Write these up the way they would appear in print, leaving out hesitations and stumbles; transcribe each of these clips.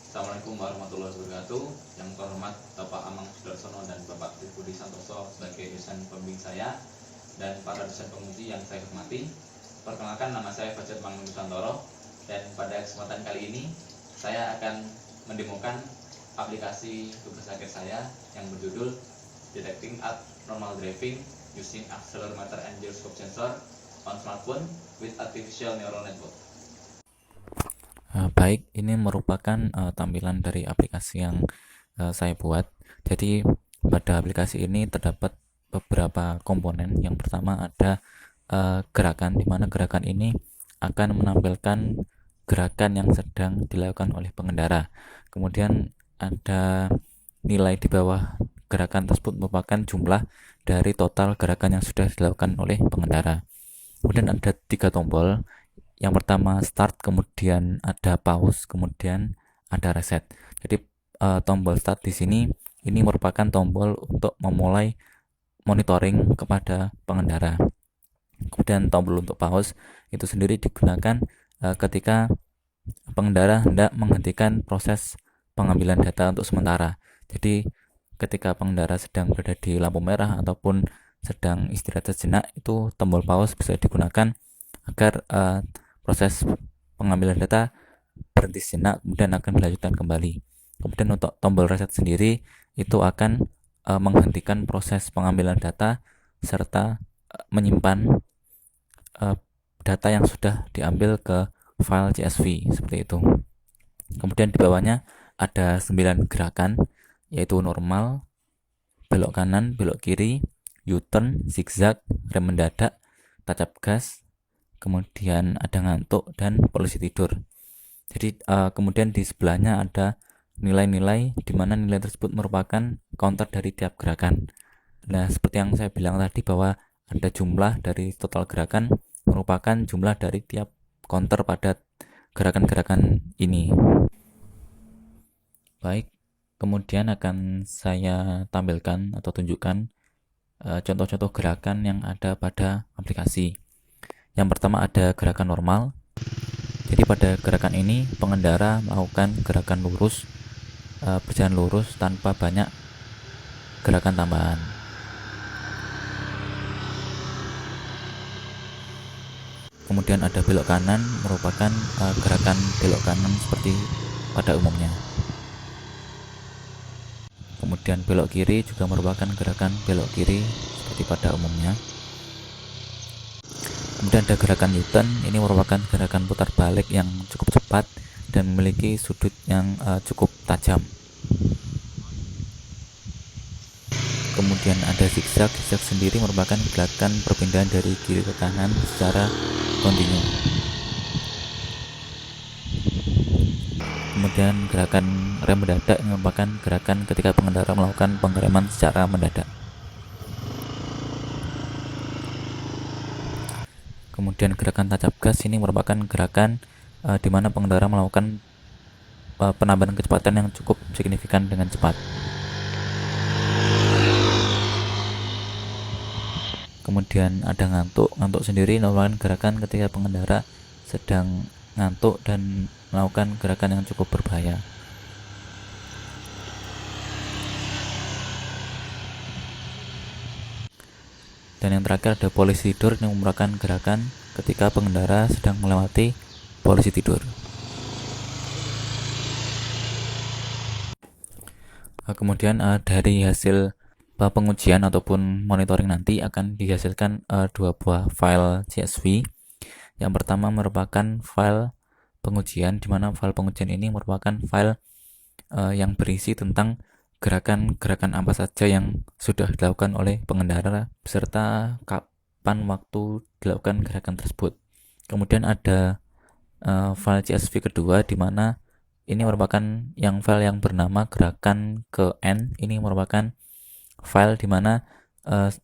Assalamualaikum warahmatullahi wabarakatuh. Yang terhormat Bapak Amang Sudarsono dan Bapak Tribudi Santoso sebagai dosen pembimbing saya dan para dosen penguji yang saya hormati. Perkenalkan, nama saya Fajar Mangun Nusantoro, dan pada kesempatan kali ini saya akan mendemokan aplikasi tugas akhir saya yang berjudul Detecting Abnormal Driving Using Accelerometer and Gyroscope Sensor on Smartphone with Artificial Neural Network. Baik, ini merupakan tampilan dari aplikasi yang saya buat. Jadi pada aplikasi ini terdapat beberapa komponen. Yang pertama ada gerakan, di mana gerakan ini akan menampilkan gerakan yang sedang dilakukan oleh pengendara. Kemudian ada nilai di bawah gerakan tersebut merupakan jumlah dari total gerakan yang sudah dilakukan oleh pengendara. Kemudian ada 3 tombol. Yang pertama start, kemudian ada pause, kemudian ada reset. Jadi tombol start di sini ini merupakan tombol untuk memulai monitoring kepada pengendara. Kemudian tombol untuk pause itu sendiri digunakan ketika pengendara hendak menghentikan proses pengambilan data untuk sementara. Jadi ketika pengendara sedang berada di lampu merah ataupun sedang istirahat sejenak, itu tombol pause bisa digunakan agar proses pengambilan data berhenti sejenak, kemudian akan dilanjutkan kembali. Kemudian untuk tombol reset sendiri itu akan menghentikan proses pengambilan data serta menyimpan data yang sudah diambil ke file CSV seperti itu. Kemudian di bawahnya ada 9 gerakan, yaitu normal, belok kanan, belok kiri, U-turn, zigzag, rem mendadak, tancap gas, kemudian ada ngantuk dan polisi tidur. Jadi kemudian di sebelahnya ada nilai-nilai, di mana nilai tersebut merupakan counter dari tiap gerakan. Nah, seperti yang saya bilang tadi bahwa ada jumlah dari total gerakan merupakan jumlah dari tiap counter pada gerakan-gerakan ini. Baik, kemudian akan saya tampilkan atau tunjukkan contoh-contoh gerakan yang ada pada aplikasi. Yang pertama ada gerakan normal. Jadi pada gerakan ini pengendara melakukan gerakan lurus, berjalan lurus tanpa banyak gerakan tambahan. Kemudian ada belok kanan, merupakan gerakan belok kanan seperti pada umumnya. Kemudian belok kiri juga merupakan gerakan belok kiri seperti pada umumnya. Kemudian ada gerakan U-turn, ini merupakan gerakan putar balik yang cukup cepat dan memiliki sudut yang cukup tajam. Kemudian ada zigzag. Zigzag sendiri merupakan gerakan perpindahan dari kiri ke kanan secara kontinu. Kemudian gerakan rem mendadak merupakan gerakan ketika pengendara melakukan pengereman secara mendadak. Kemudian gerakan tancap gas ini merupakan gerakan di mana pengendara melakukan penambahan kecepatan yang cukup signifikan dengan cepat. Kemudian ada ngantuk. Ngantuk sendiri merupakan gerakan ketika pengendara sedang ngantuk dan melakukan gerakan yang cukup berbahaya. Dan yang terakhir ada polisi tidur, yang merupakan gerakan ketika pengendara sedang melewati polisi tidur. Kemudian dari hasil pengujian ataupun monitoring nanti akan dihasilkan 2 buah file CSV. Yang pertama merupakan file pengujian, di mana file pengujian ini merupakan file yang berisi tentang gerakan-gerakan apa saja yang sudah dilakukan oleh pengendara beserta kapan waktu dilakukan gerakan tersebut. Kemudian ada file CSV kedua, di mana ini merupakan file yang bernama gerakan ke N. Ini merupakan file di mana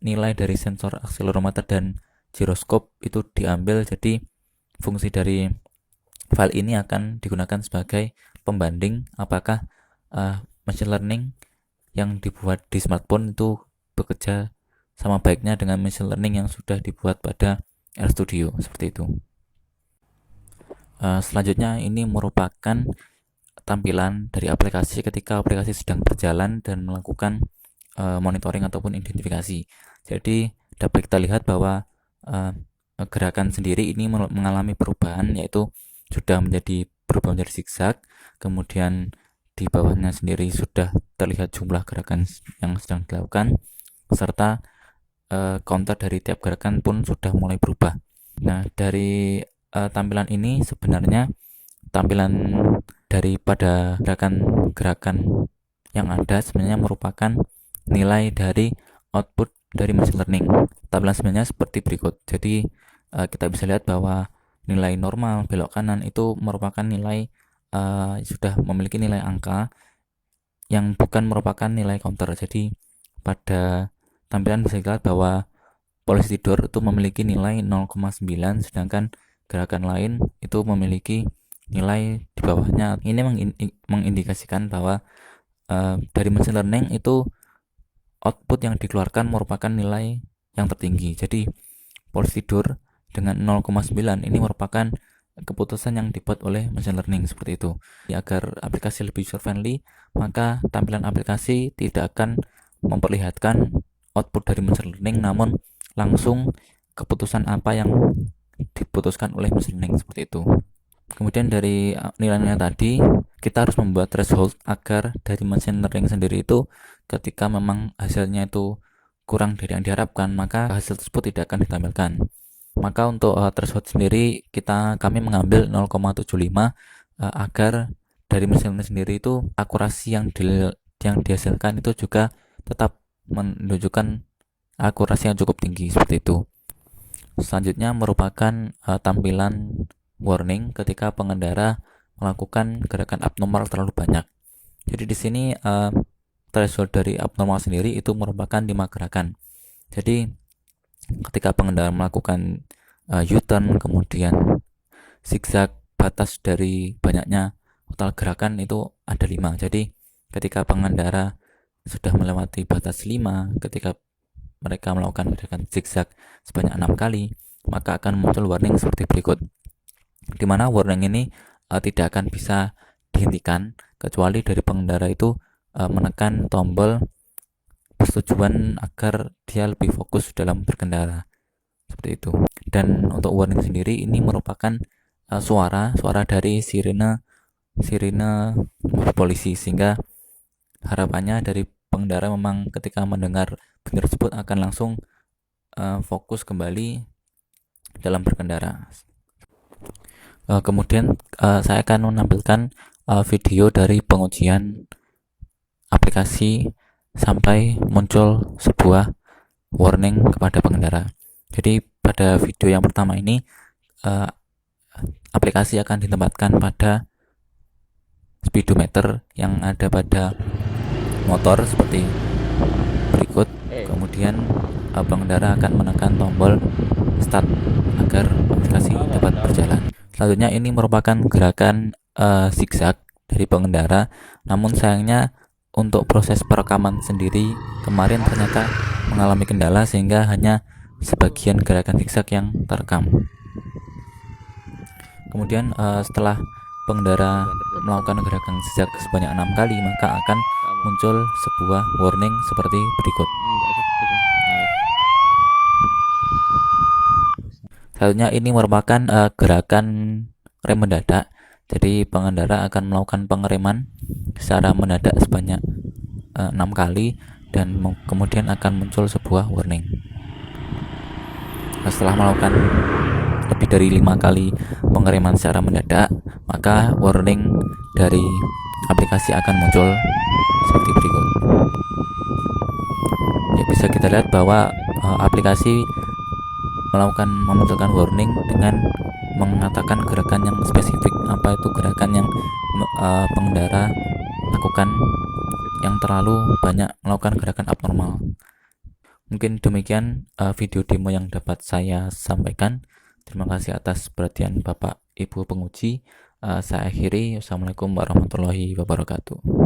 nilai dari sensor akselerometer dan giroskop itu diambil. Jadi fungsi dari file ini akan digunakan sebagai pembanding apakah machine learning yang dibuat di smartphone itu bekerja sama baiknya dengan machine learning yang sudah dibuat pada RStudio, seperti itu. Selanjutnya ini merupakan tampilan dari aplikasi ketika aplikasi sedang berjalan dan melakukan monitoring ataupun identifikasi. Jadi dapat kita lihat bahwa gerakan sendiri ini mengalami perubahan, yaitu sudah berubah menjadi zigzag, kemudian di bawahnya sendiri sudah terlihat jumlah gerakan yang sedang dilakukan, serta counter dari tiap gerakan pun sudah mulai berubah. Nah, dari tampilan ini sebenarnya tampilan daripada gerakan yang ada sebenarnya merupakan nilai dari output dari machine learning. Tampilan sebenarnya seperti berikut. Jadi kita bisa lihat bahwa nilai normal belok kanan itu merupakan nilai sudah memiliki nilai angka yang bukan merupakan nilai counter. Jadi pada tampilan bisa dilihat bahwa polisi tidur itu memiliki nilai 0,9, sedangkan gerakan lain itu memiliki nilai di bawahnya. Ini mengindikasikan bahwa dari machine learning itu output yang dikeluarkan merupakan nilai yang tertinggi. Jadi polisi tidur dengan 0,9 ini merupakan keputusan yang dibuat oleh machine learning seperti itu. Agar aplikasi lebih user friendly, maka tampilan aplikasi tidak akan memperlihatkan output dari machine learning, namun langsung keputusan apa yang diputuskan oleh machine learning seperti itu. Kemudian dari nilai-nilai tadi, kita harus membuat threshold agar dari machine learning sendiri itu ketika memang hasilnya itu kurang dari yang diharapkan, maka hasil tersebut tidak akan ditampilkan. Maka untuk threshold sendiri kami mengambil 0,75 agar dari machine learning sendiri itu akurasi yang dihasilkan itu juga tetap menunjukkan akurasi yang cukup tinggi seperti itu. Selanjutnya merupakan tampilan warning ketika pengendara melakukan gerakan abnormal terlalu banyak. Jadi di sini threshold dari abnormal sendiri itu merupakan 5 gerakan. Jadi ketika pengendara melakukan U-turn, kemudian zigzag, batas dari banyaknya total gerakan itu ada 5. Jadi ketika pengendara sudah melewati batas 5, ketika mereka melakukan gerakan zigzag sebanyak 6 kali, maka akan muncul warning seperti berikut, di mana warning ini tidak akan bisa dihentikan kecuali dari pengendara itu menekan tombol persetujuan agar dia lebih fokus dalam berkendara seperti itu. Dan untuk warning sendiri ini merupakan suara dari sirene polisi, sehingga harapannya dari pengendara memang ketika mendengar bunyi tersebut akan langsung fokus kembali dalam berkendara. Kemudian saya akan menampilkan video dari pengujian aplikasi sampai muncul sebuah warning kepada pengendara. Jadi pada video yang pertama ini aplikasi akan ditempatkan pada speedometer yang ada pada motor seperti berikut. Kemudian pengendara akan menekan tombol start agar aplikasi dapat berjalan. Selanjutnya ini merupakan gerakan zigzag dari pengendara, namun sayangnya untuk proses perekaman sendiri kemarin ternyata mengalami kendala sehingga hanya sebagian gerakan zigzag yang terekam. Kemudian setelah pengendara melakukan gerakan zigzag sebanyak 6 kali, maka akan muncul sebuah warning seperti berikut. Selanjutnya ini merupakan gerakan rem mendadak. Jadi pengendara akan melakukan pengereman secara mendadak sebanyak 6 kali dan kemudian akan muncul sebuah warning. Setelah melakukan lebih dari 5 kali pengereman secara mendadak, maka warning dari aplikasi akan muncul seperti berikut. Ya, bisa kita lihat bahwa aplikasi memunculkan warning dengan mengatakan gerakan yang spesifik, apa itu gerakan yang pengendara lakukan yang terlalu banyak melakukan gerakan abnormal. Mungkin demikian video demo yang dapat saya sampaikan. Terima kasih atas perhatian Bapak Ibu penguji. Saya akhiri. Wassalamualaikum warahmatullahi wabarakatuh.